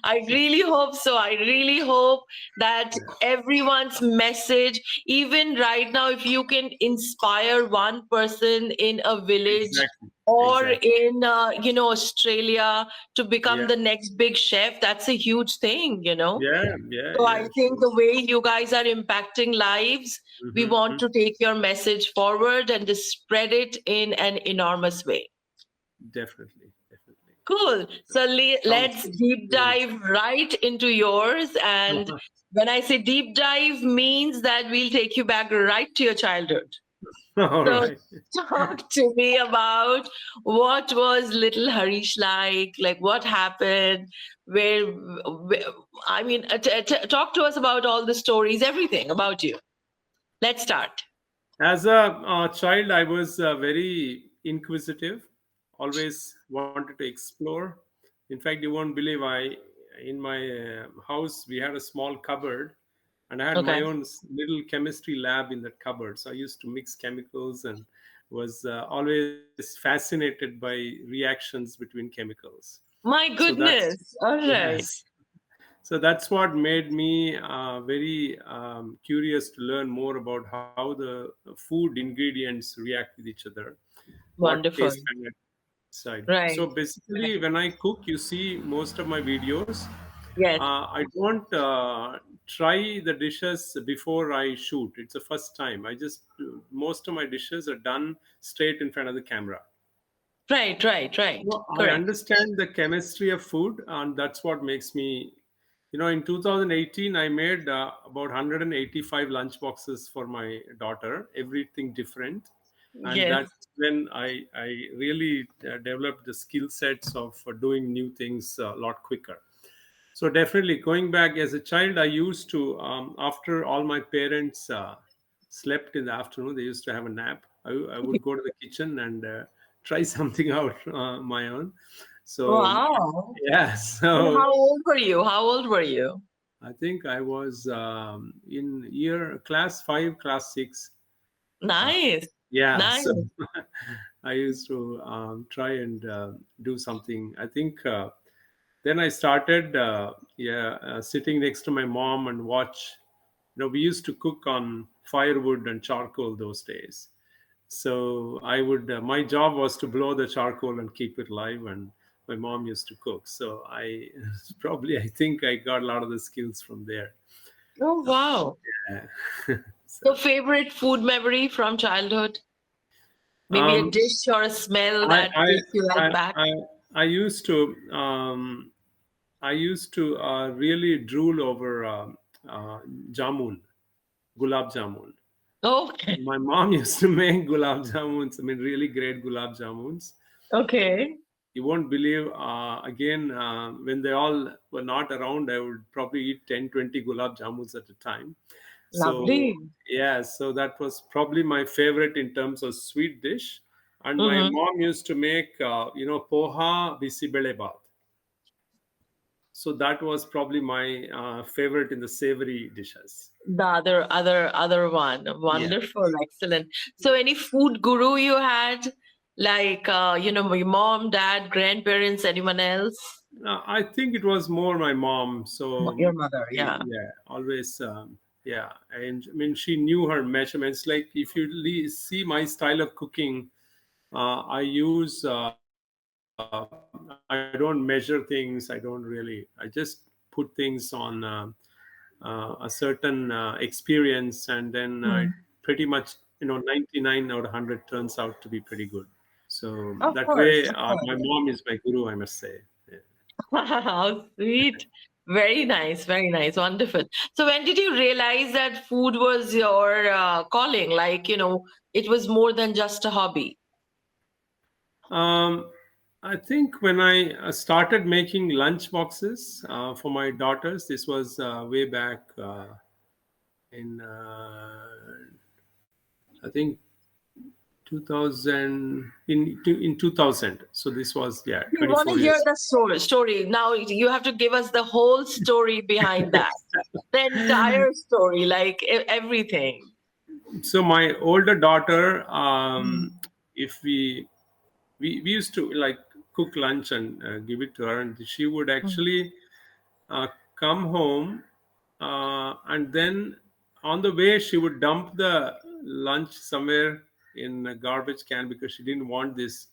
I really hope so. I really hope that Yeah. everyone's message, even right now, if you can inspire one person in a village Exactly. or Exactly. in Australia to become Yeah. the next big chef, that's a huge thing. Yeah. Yeah. So I Yeah. think Sure. the way you guys are impacting lives, we want Mm-hmm. to take your message forward and just spread it in an enormous way. Definitely. Definitely. Cool. So Sounds let's good. deep Really. dive right into yours. And when I say deep dive, means that we'll take you back right to your childhood. All So right. talk to me about what was little Harish like what happened, where I mean, talk to us about all the stories, everything about you. Let's start. As a child, I was very inquisitive, always wanted to explore. In fact, you won't believe in my house, we had a small cupboard and I had my Okay. own little chemistry lab in that cupboard. So I used to mix chemicals and was always fascinated by reactions between chemicals. My So that's, goodness. All right. yes. So that's what made me very curious to learn more about how the food ingredients react with each other, what Wonderful. taste kind of side. So Right. basically, when I cook, you see most of my videos. Yes. I don't try the dishes before I shoot. It's the first time. Most of my dishes are done straight in front of the camera. Right, right, right. No, I Correct. understand the chemistry of food, and that's what makes me. In 2018, I made about 185 lunch boxes for my daughter, everything different, and Yes. that's when I really developed the skill sets of doing new things a lot quicker. So definitely, going back as a child, I used to after all my parents slept in the afternoon, they used to have a nap. I would go to the kitchen and try something out my own. So Wow. yeah, And so how old were you? How old were you? I think I was in year class 5, class 6. Uh, Nice. yeah, Nice. so I used to try and do something. I think then I started, sitting next to my mom and watch. We used to cook on firewood and charcoal those days. So my job was to blow the charcoal and keep it live, and my mom used to cook. So I think I got a lot of the skills from there. Oh, wow. Yeah. So, So favorite food memory from childhood? Maybe a um, dish or a smell I, that I, takes you I, right back? I, I used to really drool over uh, jamun, gulab jamun. Okay. My mom used to make gulab jamuns. I mean, really great gulab jamuns. Okay. You won't believe, again, when they all were not around, I would probably eat 10, 20 gulab jamuns at a time. So, Lovely. yeah, so that was probably my favorite in terms of sweet dish. And my Mm-hmm. mom used to make, poha bisibele bath. So that was probably my favorite in the savory dishes. The other one. Yeah. Wonderful. Excellent. So, any food guru you had? Like, your mom, dad, grandparents, anyone else? I think it was more my mom. So Your mother, yeah. yeah, always yeah, and I mean she knew her measurements. Like if you see my style of cooking, I use I don't measure things. I don't really. I just put things on a certain experience, and then Hmm. pretty much 99 out of 100 turns out to be pretty good. So Of that course, way, of my course. mom is my guru, I must say. Yeah. How sweet. Very nice, very nice. Wonderful. So when did you realize that food was your calling? Like, it was more than just a hobby. Um, I think when I started making lunch boxes for my daughters, this was way back in, I think, 2000 in 2000. So this was, yeah, We want to 24 hear years. the story. Now you have to give us the whole story behind that. The entire story, like everything. So my older daughter, Mm. if we used to like cook lunch and give it to her, and she would Mm. actually uh, come home, and then on the way she would dump the lunch somewhere in a garbage can because she didn't want this,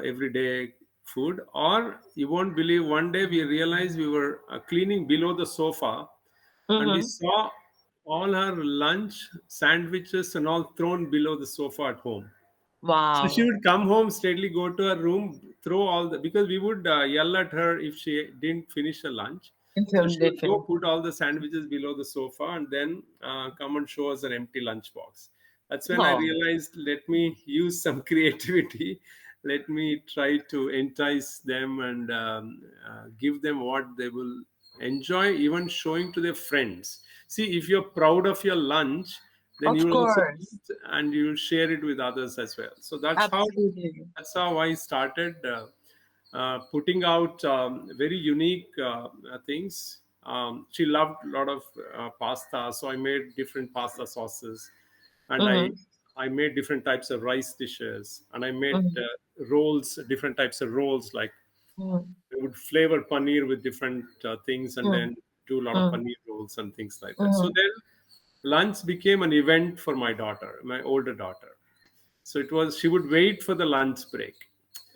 everyday food. Or you won't believe, one day we realized we were cleaning below the sofa, and we Mm-hmm. saw all her lunch sandwiches and all thrown below the sofa at home. So she Wow. would come home, straightly go to her room, throw all the, because we would yell at her if she didn't finish her lunch. So she would go put Definitely. all the sandwiches below the sofa and then come and show us an empty lunchbox. That's when I Oh, realized, let me use some creativity. Let me try to entice them and give them what they will enjoy, even showing to their friends. See, if you're proud of your lunch, then of you will also course. eat and you will share it with others as well. So Absolutely. that's how I started putting out very unique things. She loved a lot of pasta, so I made different pasta sauces, and I Mm-hmm. I made different types of rice dishes, and I made Mm-hmm. rolls, different types of rolls. Like Mm-hmm. I would flavor paneer with different things, and then do a lot of paneer rolls and things like that. So Mm-hmm. then lunch became an event for my daughter, my older daughter. So it was, she would wait for the lunch break.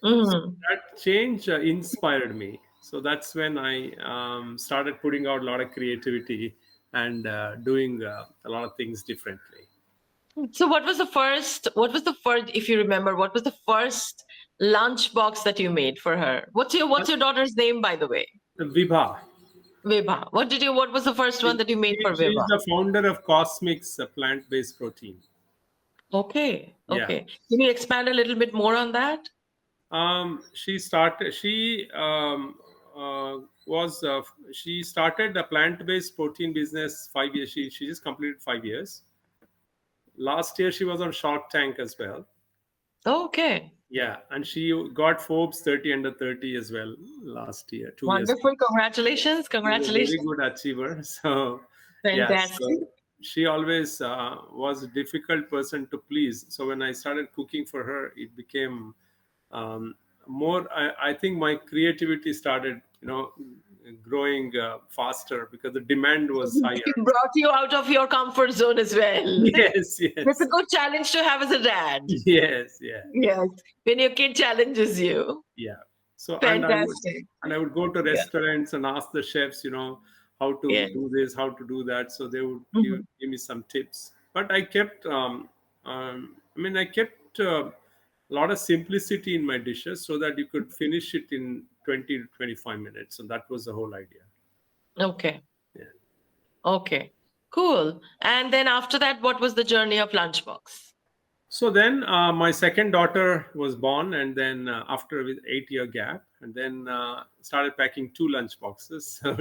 So Mm-hmm. that change inspired me. So that's when I started putting out a lot of creativity and doing a lot of things differently. So what was the first, if you remember, what was the first lunch box that you made for her? What's your daughter's name, by the way? Vibha. Vibha. What was the first one that you made for She's Vibha? the founder of Cosmix, a plant-based protein. Okay. Yeah. Okay. Can you expand a little bit more on that? She started. Was she started a plant-based protein business 5 years. She just completed 5 years. Last year she was on Shark Tank as well. Okay. Yeah, and she got Forbes 30 under 30 as well last year, 2 years. Wonderful. Congratulations. She's a very Congratulations. good achiever. So, yeah, Fantastic. so she always was a difficult person to please. So when I started cooking for her, it became um, more. I think my creativity started, growing faster because the demand was It higher. brought you out of your comfort zone as well. Yes, That's a yes, good challenge to have as a dad. yes, yeah. Yes. When your kid challenges you. Yeah. So Fantastic. and I would go to Yeah. restaurants and ask the chefs, how to Yes. do this, how to do that. So they would Mhm. give me some tips. But I kept, I kept a lot of simplicity in my dishes so that you could finish it in 20 to 25 minutes. And that was the whole idea. Okay. Yeah. Okay. Cool. And then after that, what was the journey of Lunchbox? So then my second daughter was born, and then after with 8 year gap, and then started packing two lunch boxes. So,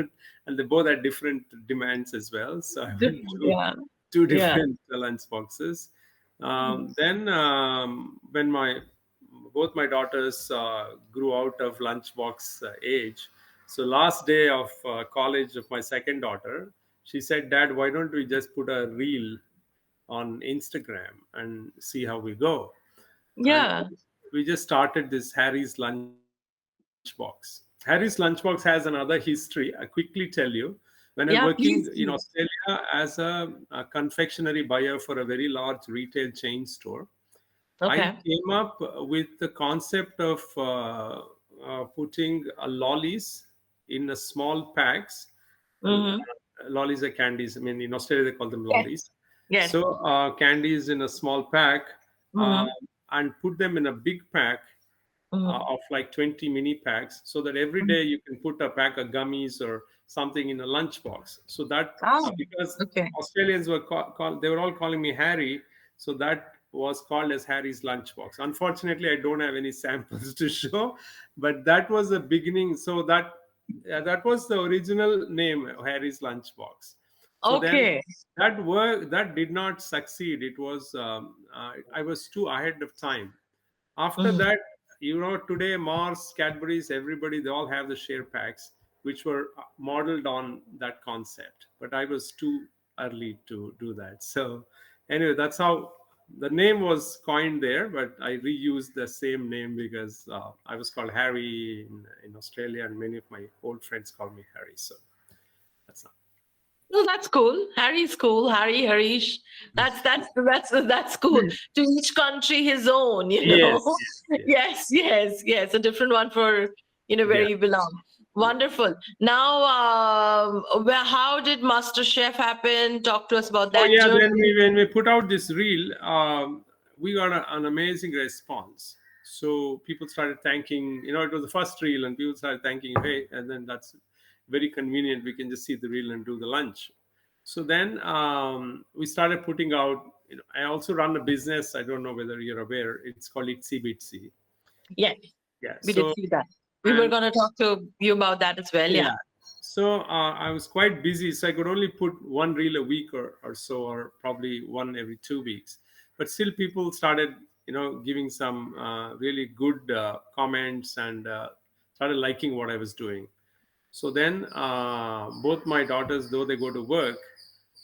and they both had different demands as well. So I went Different. through Yeah. two Yeah. different lunch boxes. Mhm. Then when my both my daughters grew out of lunchbox age, so last day of college of my second daughter, she said, "Dad, why don't we just put a reel on Instagram and see how we go?" And Yeah. we just started this Harry's Lunchbox. Harry's Lunchbox has another history. I quickly tell you. When I'm working Yeah. in Please Australia do. as a confectionery buyer for a very large retail chain store, I Okay. came up with the concept of putting lollies in a small packs. Mm-hmm. Lollies are candies. I mean, in Australia they call them Yes. lollies. Yes. So candies in a small pack, uh, Mm-hmm. and put them in a big pack Mm-hmm. of like 20 mini packs, so that every day you can put a pack of gummies or something in a lunchbox. So that Oh, because okay. Australians were they were all calling me Harry, so that was called as Harry's Lunchbox. Unfortunately, I don't have any samples to show, but that was the beginning. So that was the original name, Harry's Lunchbox. So then Okay. that did not succeed. It was I was too ahead of time. After Mm-hmm. that, today Mars, Cadbury's, everybody, they all have the share packs, which were modeled on that concept. But I was too early to do that. So anyway, that's how the name was coined there. But I reused the same name because I was called Harry in Australia, and many of my old friends call me Harry. So That's not. No, that's cool. Harry's cool. Harry, Harish. That's cool. To each country his own, you know. Yes, yes, yes. Yes. A different one for where Yeah. you belong. Yeah. Wonderful. Now, how did MasterChef happen? Talk to us about Oh that yeah, journey. then when we put out this reel, we got an amazing response. So people started thanking. It was the first reel, and people started thanking. Hey, and then that's very convenient. We can just see the reel and do the lunch. So then we started putting out. I also run a business. I don't know whether you're aware. It's called Itsy Bitsy. Yes, Yeah. we did So see that. We were and going to talk to you about that as well. Yeah. yeah. So I was quite busy, so I could only put one reel a week or so, or probably one every 2 weeks. But still, people started, giving some really good comments and started liking what I was doing. So then, both my daughters, though they go to work,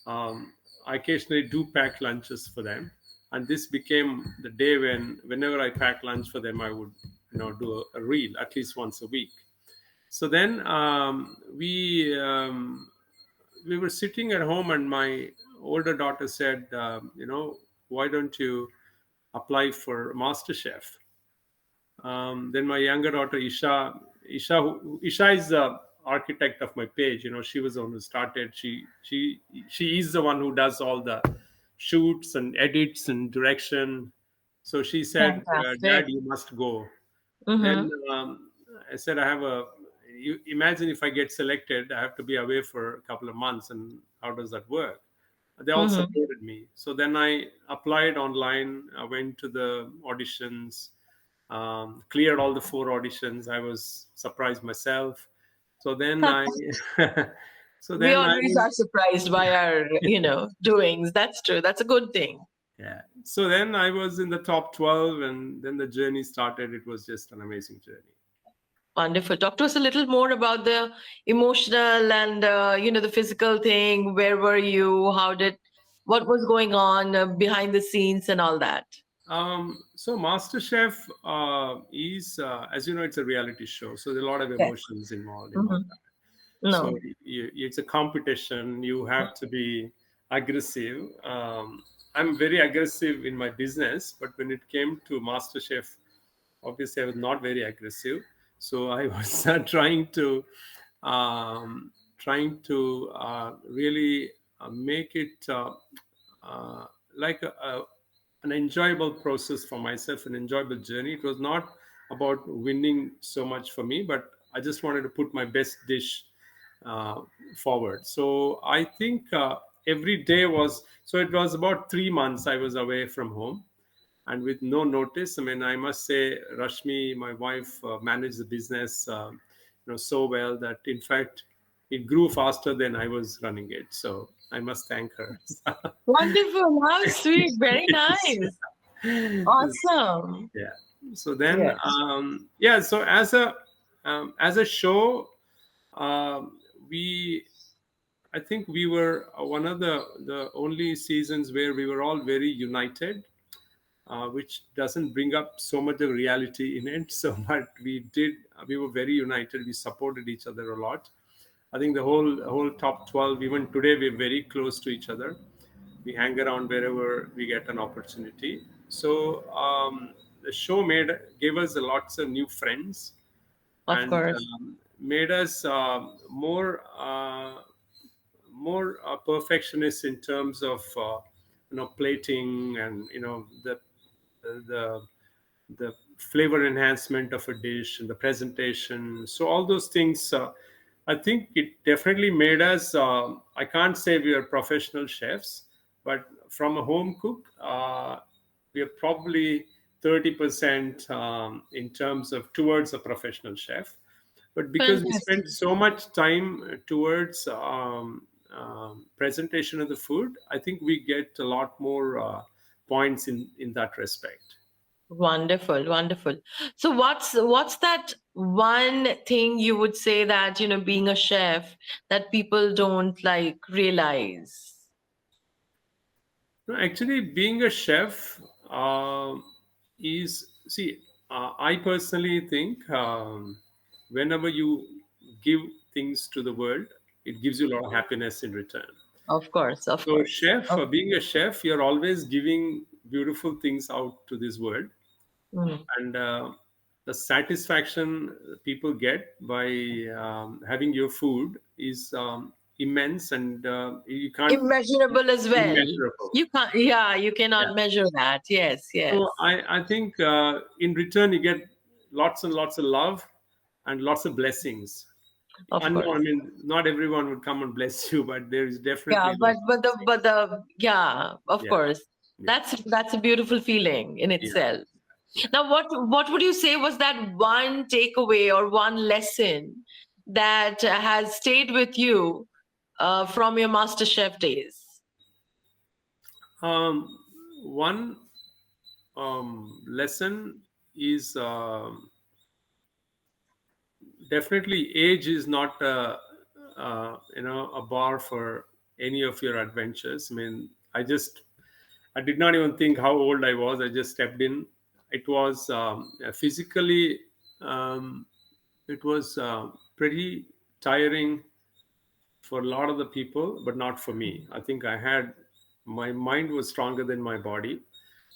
um, I occasionally do pack lunches for them, and this became the day whenever I pack lunch for them, I would, do a reel at least once a week. So then we were sitting at home, and my older daughter said, why don't you apply for MasterChef? Then my younger daughter Isha is the architect of my page. She was the one who started. She is the one who does all the shoots and edits and direction. So she said, "Dad, Fantastic. you must go." Then Mm-hmm. I said, I have a. You imagine if I get selected, I have to be away for a couple of months, and how does that work? They all Mm-hmm. supported me. So then I applied online. I went to the auditions, cleared all the four auditions. I was surprised myself. So then I, so We then I, always are surprised by our, doings. That's true. That's a good thing. yeah. So then I was in the top 12, and then the journey started. It was just an amazing journey. Wonderful. Talk to us a little more about the emotional and, the physical thing. Where were you? What was going on behind the scenes and all that? So MasterChef is, as you know, it's a reality show. So there are a lot of Yes. emotions involved in all Hmm. that. So No. it's a competition. You have to be aggressive. I'm very aggressive in my business, but when it came to MasterChef, obviously I was not very aggressive. So I was trying to really make it uh, like an enjoyable process for myself, an enjoyable journey. It was not about winning so much for me, but I just wanted to put my best dish uh, forward. So I think every day was, so it was about 3 months I was away from home, and with no notice. I mean, I must say, Rashmi, my wife, managed the business, so well that in fact it grew faster than I was running it. So I must thank her. Wonderful. How sweet. Very Yes. nice. Awesome. Yeah. So then, Yes. yeah. So as a show, we I think we were one of the only seasons where we were all very united, which doesn't bring up so much of reality in it. So, but we were very united. We supported each other a lot. I think the whole top 12, even today, we're very close to each other. We hang around wherever we get an opportunity. So the show gave us lots of new friends, Of and course. made us more perfectionist in terms of plating, and the the flavor enhancement of a dish and the presentation. So all those things, I think it definitely made us. I can't say we are professional chefs, but from a home cook, we are probably 30% in terms of towards a professional chef. But because we spent Fantastic. so much time towards presentation of the food, I think we get a lot more points in that respect. Wonderful, wonderful. So what's that one thing you would say that, being a chef that people don't like realize? No, actually, being a chef is, see, I personally think whenever you give things to the world, it gives you a lot of happiness in return. Of course, of So, course. chef, being a chef, you're always giving beautiful things out to this world, Mm. and the satisfaction people get by having your food is immense, and you can't Immeasurable as well. immeasurable. You can't, yeah, you Yeah. cannot measure that. Yes, yes, So I think in return you get lots and lots of love and lots of blessings. of And no, I course. mean, not everyone would come and bless you, but there is Yeah, definitely but lots of blessings. the yeah, of Yeah, course. yeah, That's a beautiful feeling in yeah, itself. yeah. Now, what would you say was that one takeaway or one lesson that has stayed with you from your MasterChef days? One lesson is definitely age is not a bar for any of your adventures. I mean, I did not even think how old I was. I just stepped in. It was physically, um, it was pretty tiring for a lot of the people, but not for me. I think my mind was stronger than my body.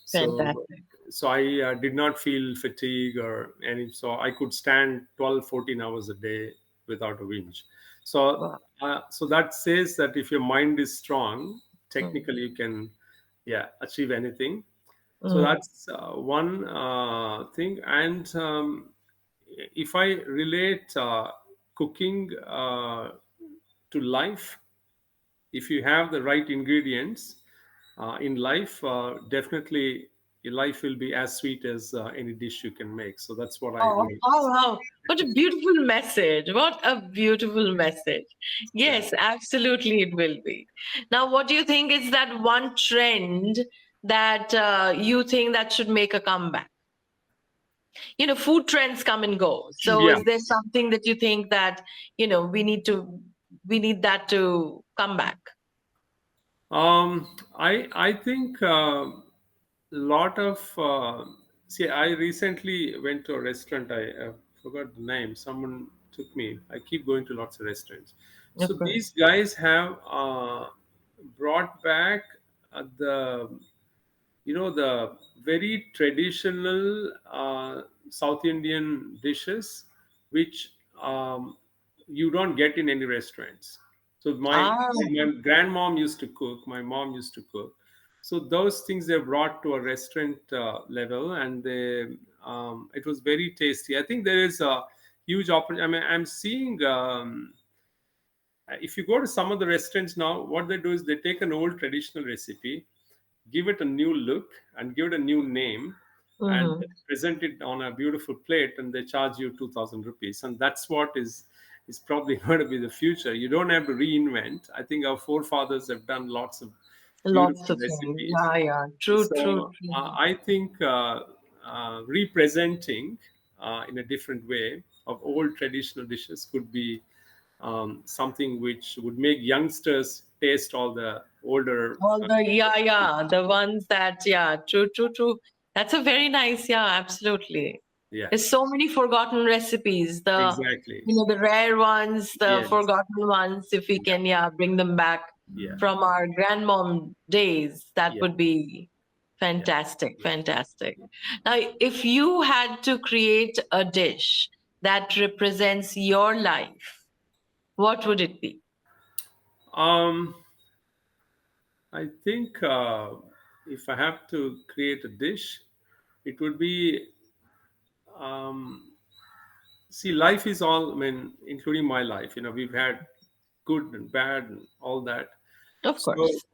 So, Fantastic. I did not feel fatigue or any, so I could stand 12, 14 hours a day without a whinge. So, Wow. that says that if your mind is strong, Mm. technically you can, yeah, achieve anything. So Mm. that's one thing. And if I relate cooking to life, if you have the right ingredients in life, definitely your life will be as sweet as any dish you can make. So that's what I Oh, relate. oh, wow. What a beautiful message. What a beautiful message. Yeah. Yes, absolutely, it will be. Now, what do you think is that one trend that you think that should make a comeback? Food trends come and go. So, Yeah. is there something that you think that, we need that to come back? I think lot of see. I recently went to a restaurant. I forgot the name. Someone took me. I keep going to lots of restaurants. So Of course. these guys have brought back the the very traditional South Indian dishes, which you don't get in any restaurants. So Ah, my grandmom used to cook, my mom used to cook. So those things they brought to a restaurant level, and it was very tasty. I think there is a huge opportunity. I mean, I'm seeing. If you go to some of the restaurants now, what they do is they take an old traditional recipe, give it a new look, and give it a new name, and hmm, present it on a beautiful plate, and they charge you 2,000 rupees. And that's what is probably going to be the future. You don't have to reinvent. I think our forefathers have done lots of lots beautiful of things. recipes. Yeah, yeah. True, true, So true. I think representing in a different way of old traditional dishes could be something which would make youngsters taste all the older. All the yeah, yeah, the ones that yeah, true, true, true. That's a very nice, yeah, absolutely. Yeah, There's so many forgotten recipes. exactly. The rare ones, the Yes. forgotten ones. If we Yeah, can, yeah, bring them back yeah, from our grandmom days, that yeah, would be yeah, fantastic, yeah. fantastic. Now, if you had to create a dish that represents your life, what would it be? Um, I think if I have to create a dish, it would be um, see, life is all. I mean, including my life. We've had good and bad and all that. Of So course.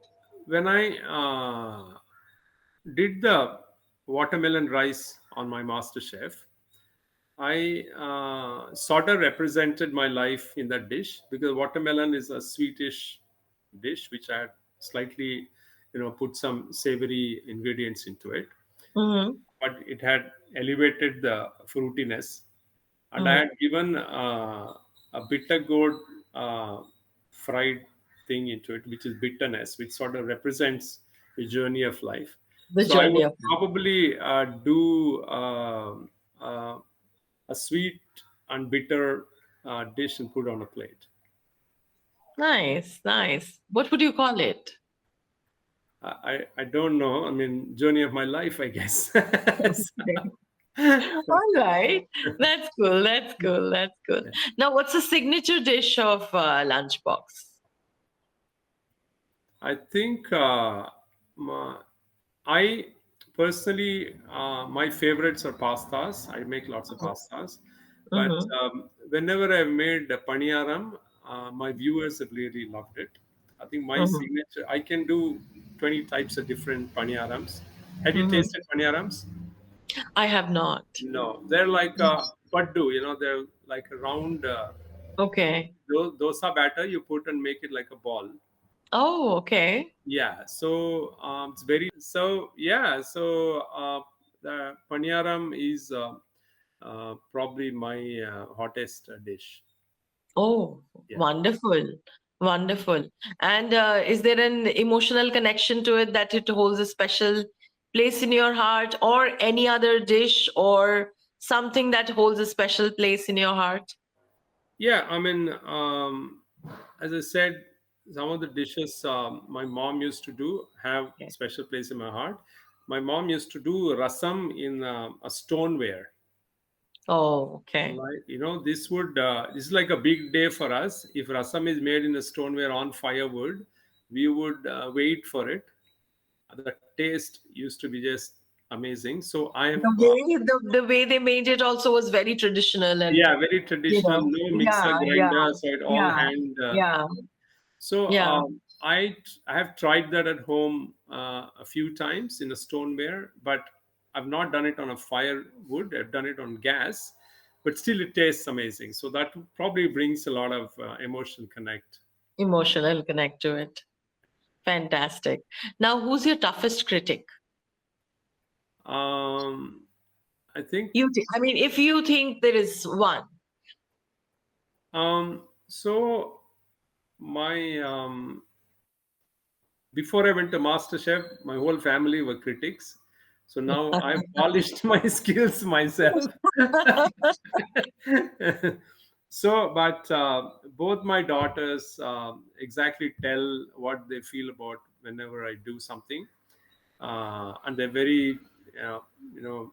when I did the watermelon rice on my master chef, I sort of represented my life in that dish, because watermelon is a sweetish dish which I had slightly put some savory ingredients into it, Mm-hmm. but it had elevated the fruitiness, and I Mm-hmm. had given a bitter gourd uh, fried thing into it, which is bitterness, which sort of represents the journey of life. The So I journey would of life. probably do uh, a sweet and bitter dish and put on a plate. Nice, nice. What would you call it? I don't know. I mean, journey of my life, I guess. Okay. All right. That's cool. That's cool. That's cool. Now, what's the signature dish of Lunchbox? I think I personally, my favorites are pastas. I make lots of pastas, but Mm-hmm. whenever I've made a paniyaram, my viewers have really loved it. I think my Mm-hmm. signature, I can do 20 types of different paniyarams. Have you Mm-hmm. tasted paniyarams? I have not. No, they're like paddu. They're like a round Okay. dosa batter. You put and make it like a ball. Oh, okay. Yeah, so it's very so yeah. So the paniyaram is probably my hottest dish. Oh, Yeah. wonderful. Wonderful. And is there an emotional connection to it that it holds a special place in your heart, or any other dish or something that holds a special place in your heart? Yeah, I mean, as I said, some of the dishes my mom used to do have Okay. special place in my heart. My mom used to do rasam in a stoneware. Oh, okay. Right, this is like a big day for us. If rasam is made in a stoneware on firewood, we would wait for it. The taste used to be just amazing. So I'm The way they made it also was very traditional, and yeah, very traditional. No mixer yeah, yeah, grinder, so it all yeah, hand. yeah, So yeah. I have tried that at home a few times in a stoneware, but I've not done it on a firewood. I've done it on gas, but still it tastes amazing. So that probably brings a lot of emotional connect. Emotional connect to it. Fantastic. Now, who's your toughest critic? Um, I think I mean, if you think there is one. so. My Before I went to MasterChef, my whole family were critics. So now I've polished my skills myself. So, but both my daughters exactly tell what they feel about whenever I do something, and they're very,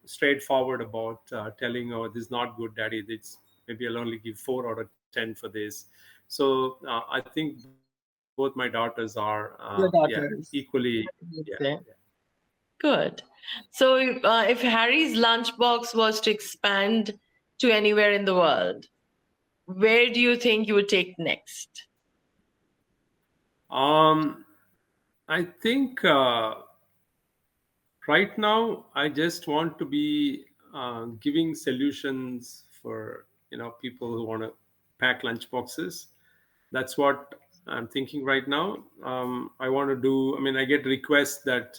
straightforward about telling, "Oh, this is not good, Daddy. It's maybe I'll only give 4 out of 10 for this." So I think both my daughters are, yeah, Your equally, daughters. yeah, yeah. Okay. Good. So, if Harry's lunchbox was to expand to anywhere in the world, where do you think you would take next? Um, I think. Right now I just want to be giving solutions for people who want to pack lunch boxes. That's what I'm thinking right now. I want to do, I mean, I get requests that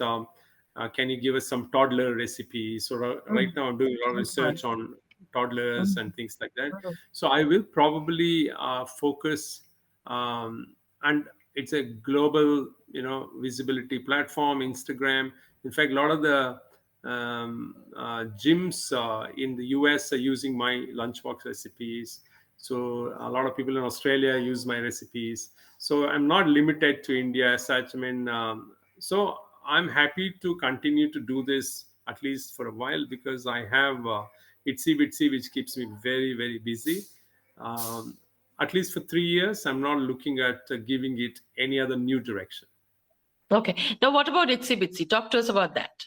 can you give us some toddler recipes. So right Mm, now I'm doing a lot of okay. research on toddlers Mm, and things like that. mm, So I will probably focus, and it's a global visibility platform, Instagram. In fact, a lot of the gyms in the US are using my lunchbox recipes. So a lot of people in Australia use my recipes. So I'm not limited to India as such. I mean, so I'm happy to continue to do this at least for a while, because I have Itsy Bitsy, which keeps me very, very busy. Um, at least for 3 years, I'm not looking at giving it any other new direction. okay. Now, what about Itsy Bitsy? Talk to us about that.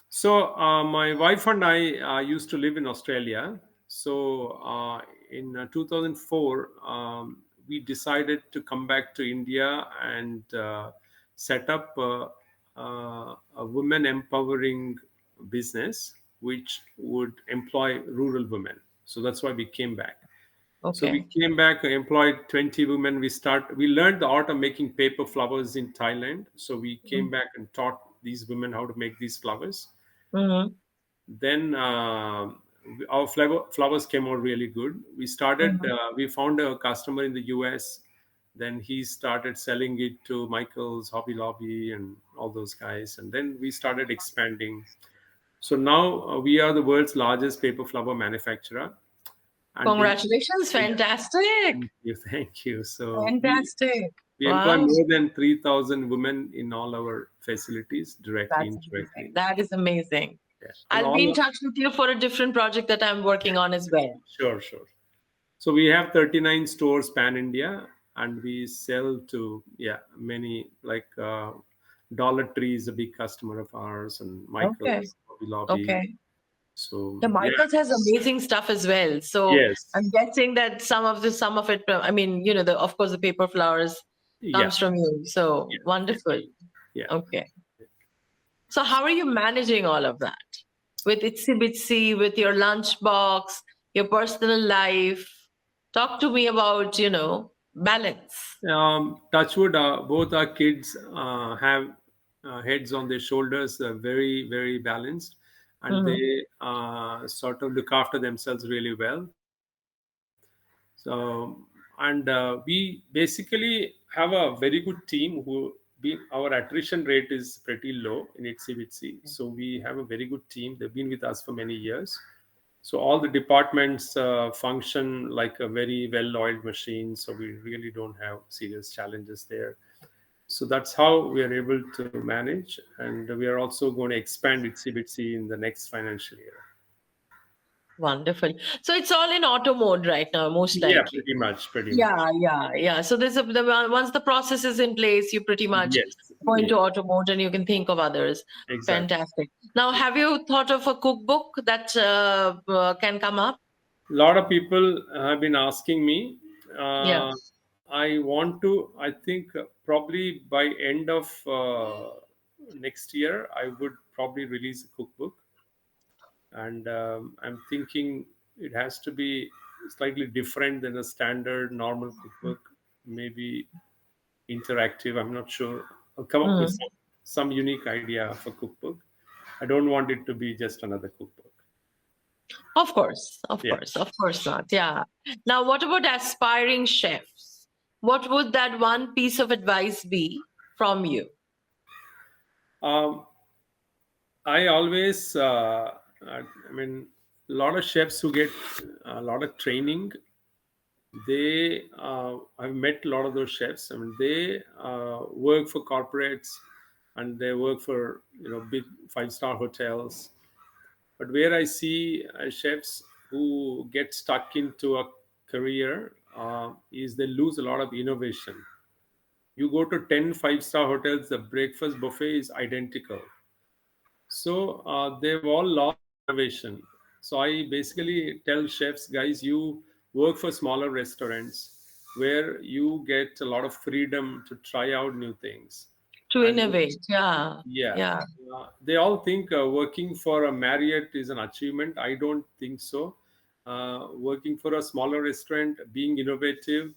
So my wife and I used to live in Australia. So in 2004, we decided to come back to India and set up a women empowering business, which would employ rural women. So that's why we came back. So we Okay. came back, employed 20 women. We learned the art of making paper flowers in Thailand. So we came back and taught these women how to make these flowers. Mm-hmm. Then our flowers came out really good. We found a customer in the US. Then he started selling it to Michael's, Hobby Lobby, and all those guys. And then we started expanding. So now we are the world's largest paper flower manufacturer. and in, Congratulations. yeah, Fantastic. thank you, thank you. So Fantastic. we employ Wow. more than 3,000 women in all our facilities, directly, That's amazing. indirectly. That is amazing. Yeah, and I'll be in all. touch with you for a different project that I'm working on as well. Sure, sure. So we have 39 stores pan India, and we sell to, yeah, many, like Dollar Tree is a big customer of ours, and Okay. Michael's, Hobby Lobby. Okay. So The yeah, Michaels has amazing stuff as well. So yes, I'm guessing that some of it, I mean, of course, the paper flowers yeah, comes from you. So yeah, yeah, wonderful. yeah. Okay. So how are you managing all of that with Itsy Bitsy, with your lunchbox, your personal life? Talk to me about, balance. Touchwood, both our kids have heads on their shoulders, very, very balanced, and Hmm. they sort of look after themselves really well. So, and we basically have a very good team our attrition rate is pretty low in ITSI. So we have a very good team. They've been with us for many years. So all the departments function like a very well-oiled machine. So we really don't have serious challenges there. So that's how we are able to manage, and we are also going to expand ITSI in the next financial year. Wonderful. So it's all in auto mode right now, most Yeah, likely. pretty much, pretty much. Yeah, yeah, yeah. So once the process is in place, you pretty much Yes, go yeah, into auto mode and you can think of others. exactly. Fantastic. Now, have you thought of a cookbook that can come up? A lot of people have been asking me. Yeah. Uh, I want to. I think probably by end of next year, I would probably release a cookbook, and I'm thinking it has to be slightly different than a standard normal cookbook. Maybe interactive. I'm not sure. I'll come up with Mm. some unique idea for cookbook. I don't want it to be just another cookbook. Of course, of Yeah. course, of course not. Yeah. Now, what about aspiring chefs? What would that one piece of advice be from you? Um, I always, I mean, a lot of chefs who get a lot of training, I've met a lot of those chefs. I mean, they work for corporates, and they work for, big five-star hotels. But where I see chefs who get stuck into a career is they lose a lot of innovation. You go to 10 five-star hotels, the breakfast buffet is identical. So they've all lost innovation. So I basically tell chefs, guys, you work for smaller restaurants where you get a lot of freedom to try out new things. To And innovate. Yeah. yeah, Yeah. they all think working for a Marriott is an achievement. I don't think so. Working for a smaller restaurant, being innovative,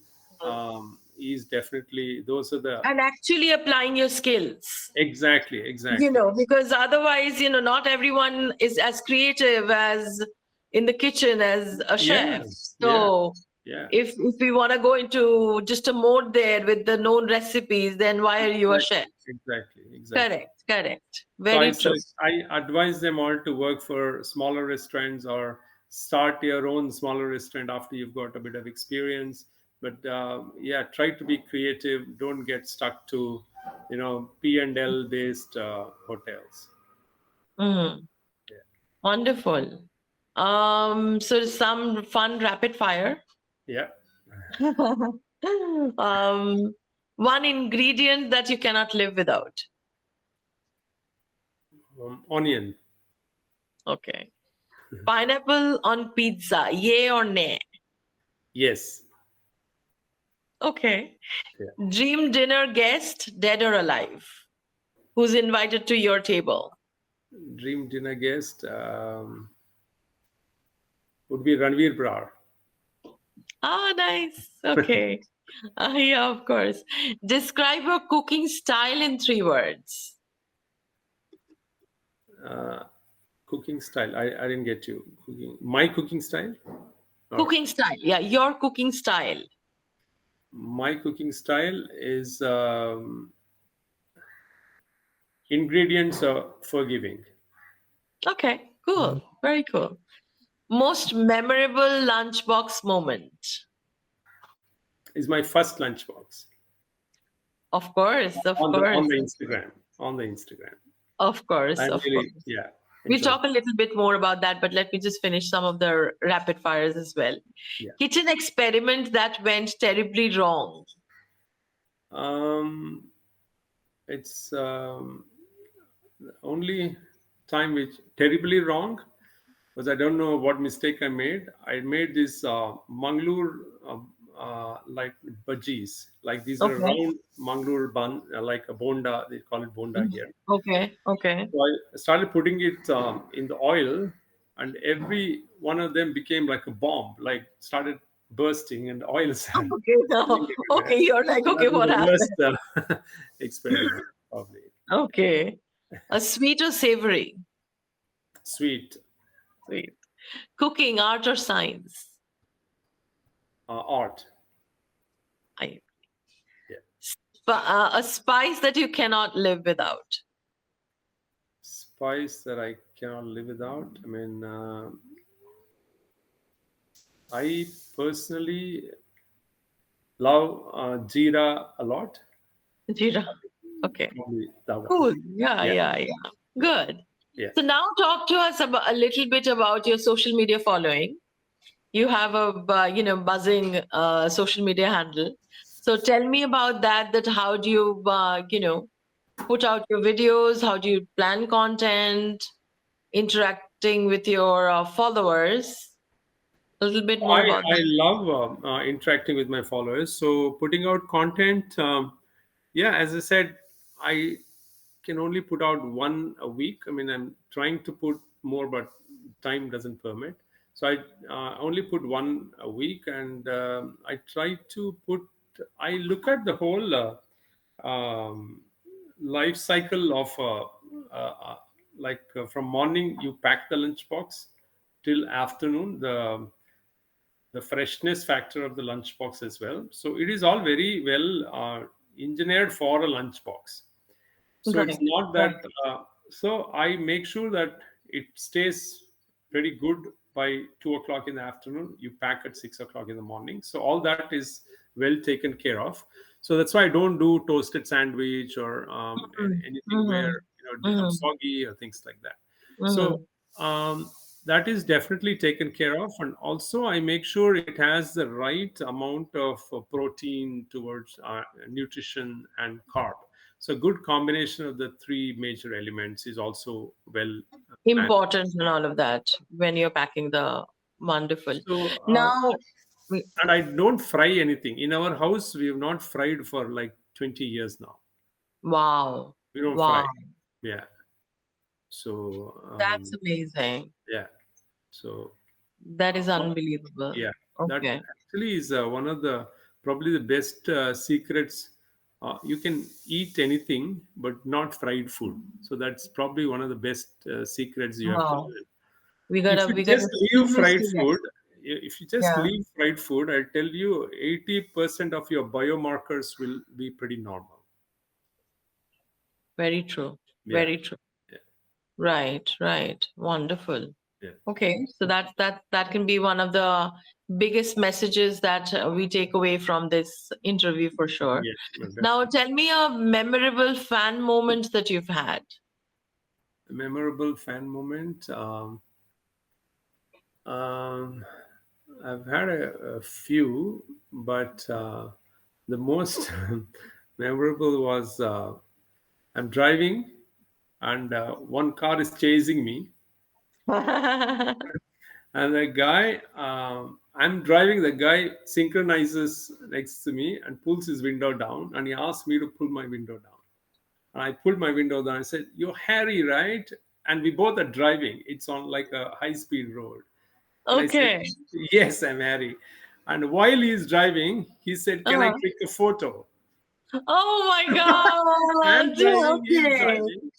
is definitely, those are the, And actually applying your skills. exactly, exactly. Because otherwise, not everyone is as creative as in the kitchen as a Yeah, chef. yeah, So yeah. if we want to go into just a mode there with the known recipes, then why are you a chef? Exactly, exactly, exactly. Correct, correct. So Very true. I advise them all to work for smaller restaurants, or start your own smaller restaurant after you've got a bit of experience. But yeah, try to be creative. Don't get stuck to, P&L based hotels. Mm, Yeah, wonderful. So some fun rapid fire. yeah. um, one ingredient that you cannot live without. Onion. Okay. Pineapple on pizza, yay or nay? Yes. Okay. Yeah. Dream dinner guest, dead or alive? Who's invited to your table? Dream dinner guest would be Ranveer Brar. Ah, nice. Okay. Yeah, of course. Describe your cooking style in 3 words. uh, Cooking style. I didn't get you. My cooking style. Or Cooking style. Yeah, your cooking style. my cooking style is ingredients are forgiving. Okay, cool. Very cool. Most memorable lunchbox moment. Is my first lunchbox Of on course, the Instagram. On the Instagram. of course, I of really, course. yeah, We'll enjoyed. talk a little bit more about that, but let me just finish some of the rapid fires as well. Yeah. Kitchen experiment that went terribly wrong. Um, it's only time which terribly wrong was I don't know what mistake I made. I made this Mangalore like bhajis. Like these are Okay. round Mangalore bun, like a bonda. They call it bonda Mhm. here. Okay. Okay. So I started putting it in the oil, and every one of them became like a bomb. Like started bursting, and oil started Okay. spilling No. everywhere. Okay. You're like, So that okay, was what the happened? worst experiment, probably. Okay. A sweet or savory? Sweet Sweet. Cooking, art or science? art. I, Yeah. a spice that you cannot live without. Spice that I cannot live without. I mean, I personally love jeera a lot. Jeera. Okay. Probably that one. Cool. Yeah. Yeah, Yeah. Yeah. yeah, Good. yeah. So now talk to us about a little bit about your social media following. You have a buzzing social media handle. So tell me about that. That how do you put out your videos? How do you plan content? Interacting with your followers. A little bit more about I that. love interacting with my followers. So putting out content. Yeah, as I said, I can only put out one a week. I mean, I'm trying to put more, but time doesn't permit. So I only put one a week, and I try to put. I look at the whole life cycle of like from morning you pack the lunchbox till afternoon the freshness factor of the lunchbox as well. So it is all very well engineered for a lunchbox. So it's Right. not Right. that. So I make sure that it stays pretty good by 2 o'clock in the afternoon. You pack at 6 o'clock in the morning. So all that is well taken care of. So that's why I don't do toasted sandwich or anything where Mm-hmm. become Mm-hmm. soggy or things like that. So Mm-hmm. um, that is definitely taken care of, and also I make sure it has the right amount of protein towards nutrition and carb. So good combination of the three major elements is also well managed. Important and all of that when you're packing the wonderful. So Now, and I don't fry anything in our house. We have not fried for like 20 years now. wow, We don't fry. wow, Yeah. So that's amazing. yeah. So That is uh, unbelievable. yeah, that Okay. actually is one of the probably the best secrets. You can eat anything but not fried food, so that's probably one of the best secrets you have to Wow. learn. We If gotta you we gotta just leave fried seriously get food, if you just yeah, leave fried food, I tell you 80% of your biomarkers will be pretty normal. very true. Yeah, Very true. yeah, Right, right. Wonderful. yeah, Okay. So that can be one of the biggest messages that we take away from this interview for sure. yeah, no, Now definitely. tell me a memorable fan moment that you've had. A memorable fan moment. Um, I've had a few, but the most memorable was I'm driving and one car is chasing me, and the guy, I'm driving, the guy synchronizes next to me and pulls his window down, and he asked me to pull my window down. And I pulled my window down. I said, "You're Harry, right?" And we both are driving. It's on like a high speed road. And I said, Okay. "Yes, I'm Harry." And while he's driving, he said, "Can I Uh-huh. click a photo?" Oh my I'm God. driving, he's Okay. driving,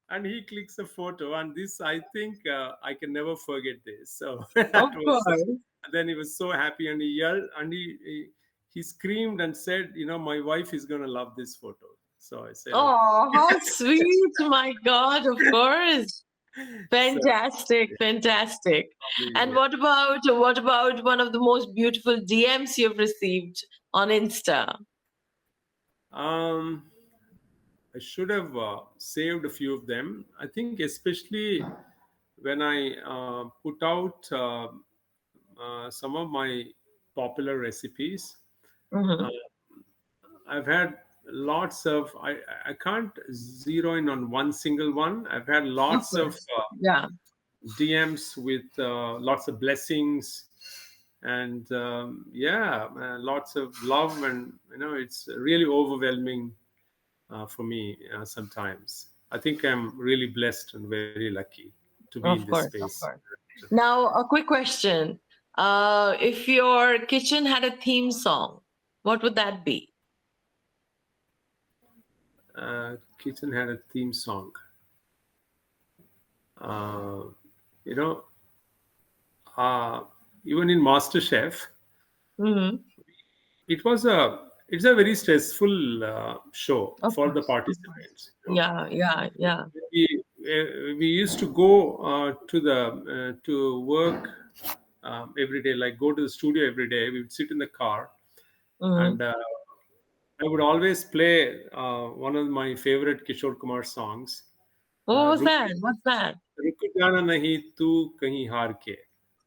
and he clicks a photo. And this, I think, I can never forget this. So that Of was. course. And then he was so happy, and he yelled, and he screamed and said, "My wife is gonna love this photo." So I said, "Okay." Oh, how sweet. My God, of course. So Fantastic, yeah, fantastic. probably, And yeah. what about one of the most beautiful DMs you've received on Insta? Um, I should have saved a few of them. I think especially when I put out some of my popular recipes. Uh, Hmm. I've had lots of. I can't zero in on one single one. I've had Of lots of course. Yeah, DMs with lots of blessings and yeah, lots of love, and it's really overwhelming for me sometimes. I think I'm really blessed and very lucky to be in this of course, of space. course. Now, a quick question. If your kitchen had a theme song, what would that be? Kitchen had a theme song. Uh, you know, uh, Even in MasterChef, Hmm. it's a very stressful show Of for the course, of course. participants. Yeah, yeah, yeah. We used to go to work every day, like go to the studio every day. We would sit in the car, and Hmm. I would always play one of my favorite Kishore Kumar songs, What was "Ruk that? What's that? Ruk Jana Nahi Tu Kahin Haar Ke."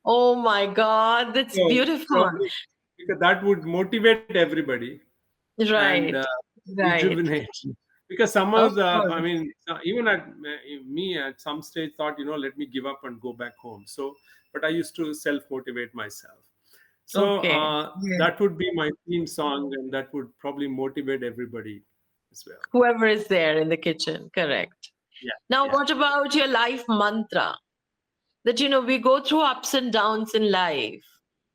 Oh my God, that's So beautiful. probably because that would motivate everybody and Right, right. rejuvenate. Because some Of of the, I course. mean, even at me at some stage thought, let me give up and go back home. So, but I used to self motivate myself. So Okay. Yeah. that would be my theme song, and that would probably motivate everybody as well. Whoever is there in the kitchen, correct. Yeah, Now, yeah. what about your life mantra? That we go through ups and downs in life.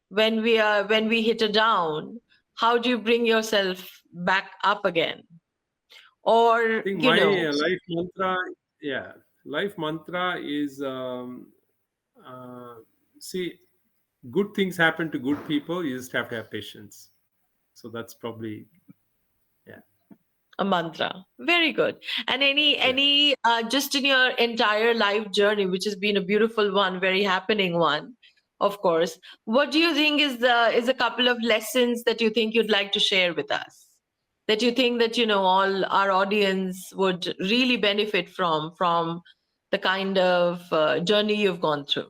When we hit a down, how do you bring yourself back up again? I Or, think my life mantra, yeah, life mantra is uh, see, good things happen to good people. You just have to have patience. So that's probably, yeah, a mantra. Very good. And yeah. any just in your entire life journey, which has been a beautiful one, very happening one, of course. What do you think is a couple of lessons that you think you'd like to share with us? That you think that all our audience would really benefit from the kind of journey you've gone through.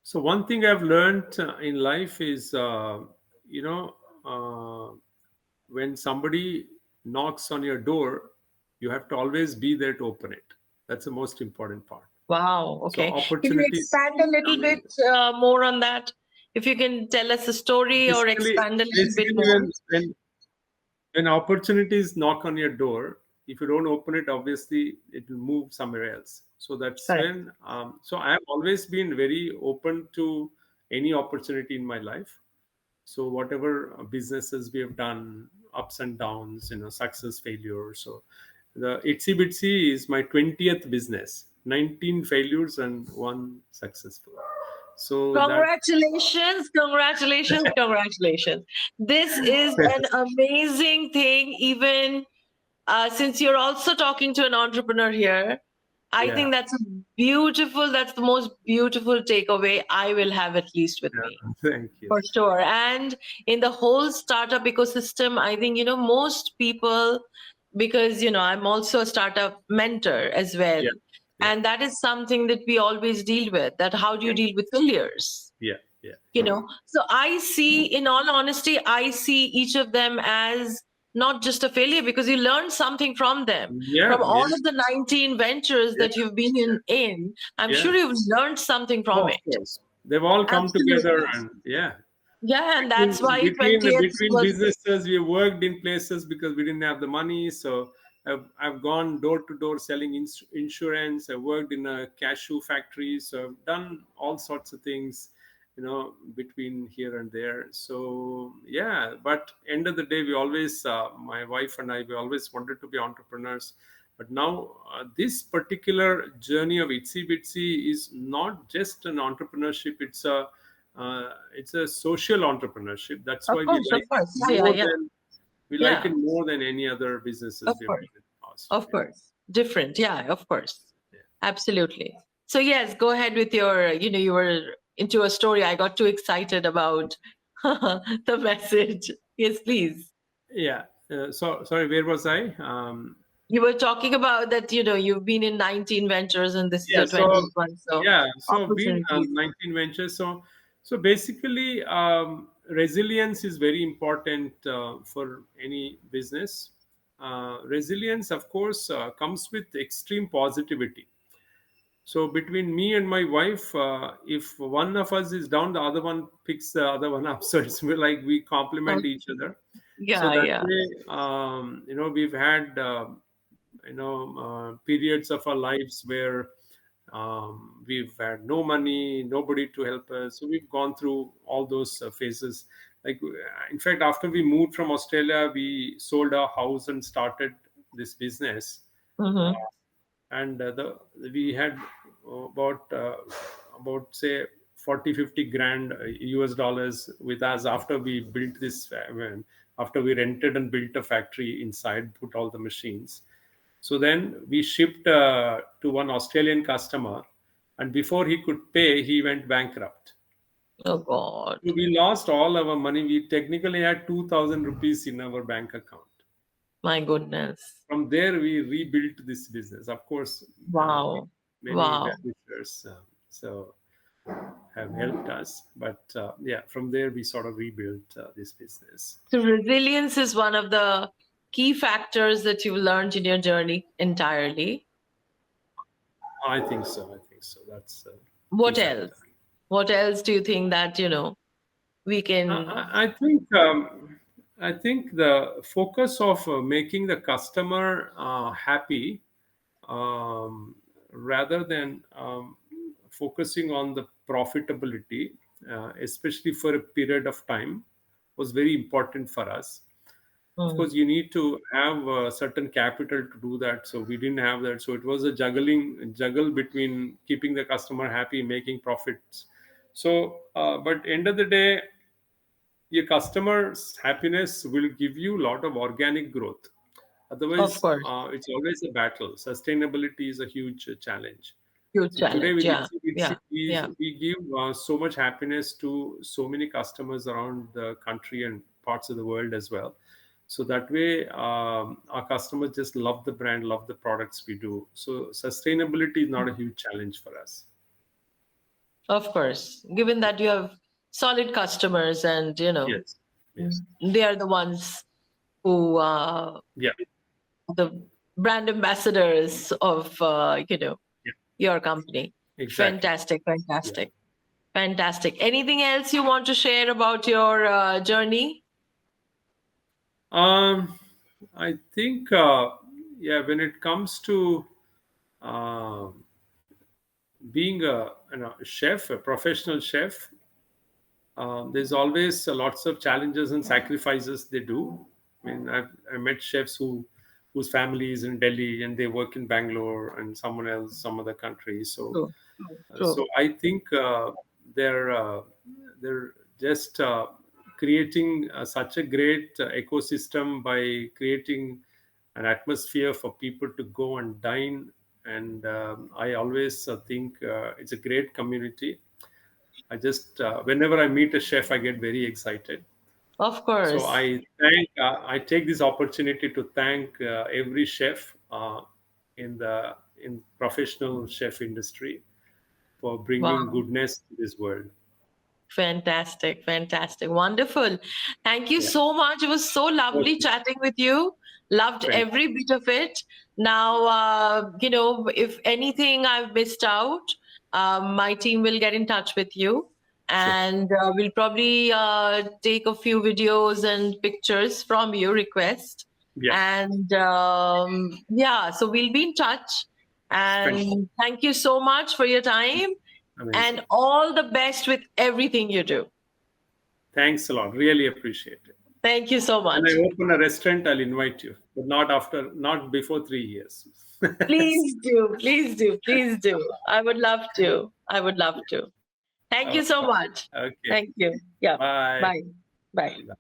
So one thing I've learned in life is, you know, uh, when somebody knocks on your door, you have to always be there to open it. That's the most important part. Wow. So Okay. Can you opportunities expand a little come. bit more on that? If you can tell us a story or Basically, expand a little bit basically, more. when opportunities knock on your door, if you don't open it, obviously it will move somewhere else. So that's Correct. when. So I have always been very open to any opportunity in my life. So whatever businesses we have done, ups and downs, success, failure. So the Itsy Bitsy is my 20th business, 19 failures and one successful. So that Congratulations, congratulations, congratulations. This is an amazing thing, even since you're also talking to an entrepreneur here. I yeah, think that's the most beautiful takeaway I will have at least with me. yeah. Thank you. For sure. And in the whole startup ecosystem, I think, most people, because, I'm also a startup mentor as well. Yeah, yeah, And that is something that we always deal with, that how do you deal with failures? yeah, yeah, So I see, in all honesty, I see each of them as not just a failure, because you learn something from them. yeah, From all yeah, of the 19 ventures yeah, that you've been in, I'm yeah. sure you've learned something from Oh, of it. course, they've all come together, Absolutely. and yeah, Yeah, and that's between why between 20th between was businesses we worked in places because we didn't have the money. So I've gone door to door selling insurance. I worked in a cashew factory, so I've done all sorts of things, between here and there. So yeah, but end of the day, we always my wife and I, we always wanted to be entrepreneurs. But now this particular journey of Itsy Bitsy is not just an entrepreneurship, it's a social entrepreneurship. That's why we of like course. Yeah, yeah, more yeah. than we like Yeah, it more than any other of businesses we have course. done in the past. Of Yeah. course. Different. Yeah, of course. Yeah. Absolutely. So yes, go ahead with your, you were into a story. I got too excited about the message. Yes, please. Yeah. So sorry, where was I? You were talking about that, you've been in 19 ventures and this is Yeah. your So 20th one. So yeah. So been opportunities. 19 ventures. So basically, resilience is very important for any business. Resilience, of course, comes with extreme positivity. So between me and my wife, if one of us is down, the other one picks the other one up. So it's more like we complement Okay. each other. So Yeah, that yeah. way, we've had periods of our lives where we've had no money, nobody to help us. So we've gone through all those phases. Like, in fact, after we moved from Australia, we sold our house and started this business. Uh, Mm-hmm. and we had about say 40-50 grand US dollars with us after we built this after we rented and built a factory inside, put all the machines. So then we shipped to one Australian customer, and before he could pay, he went bankrupt. Oh God. So we lost all our money. We technically had 2,000 rupees in our bank account. My goodness. From there, we rebuilt this business. Of course, Wow. many Wow. well-wishers so have helped us, but yeah, from there we sort of rebuilt this business. So resilience is one of the key factors that you've learned in your journey entirely. I think so. I think so. That's a key What else? factor. What else do you think that, we can? I think the focus of making the customer happy, um, rather than focusing on the profitability, especially for a period of time, was very important for us. Of Hmm. course, you need to have a certain capital to do that. So we didn't have that. So it was a juggle between keeping the customer happy, making profits. So, but end of the day, your customers' happiness will give you a lot of organic growth. Of Otherwise, course. it's always a battle. Sustainability is a huge challenge. Huge So today challenge. with Yeah. Itsy Yeah. Bitsy, Yeah. we give so much happiness to so many customers around the country and parts of the world as well. So that way, our customers just love the brand, love the products we do. So sustainability is not a huge challenge for us. Of course. Given that you have solid customers and, Yes. Yes. they are the ones who Yeah. the brand ambassadors of, Yeah. your company. Exactly. Fantastic. Yeah. Fantastic. Fantastic. Anything else you want to share about your journey? Um, I think, yeah, when it comes to um being a chef, a professional chef, there's always lots of challenges and sacrifices they do. I mean, I met chefs whose family is in Delhi and they work in Bangalore and someone else, some other country. So, True. so True. I think they're they're just creating such a great ecosystem by creating an atmosphere for people to go and dine. And I always think it's a great community. I just whenever I meet a chef, I get very excited. Of So course. I take this opportunity to thank every chef in professional chef industry for bringing Wow. goodness to this world. Fantastic, fantastic, wonderful. Thank you Yeah, so much. It was so lovely okay, chatting with you. Loved every fantastic. bit of it. Now, if anything I've missed out, my team will get in touch with you Sure. and we'll probably take a few videos and pictures from your request. Yeah, And yeah, so we'll be in touch. fantastic. And thank you so much for your time Amazing. and all the best with everything you do. Thanks a lot. Really appreciate it. Thank you so When I much. open a restaurant, I'll invite you, but not before 3 years. Please do, please do, please do. I would love to. I would love to. Thank you so much. Okay. Thank you. Yeah. Bye. Bye. Bye. Bye.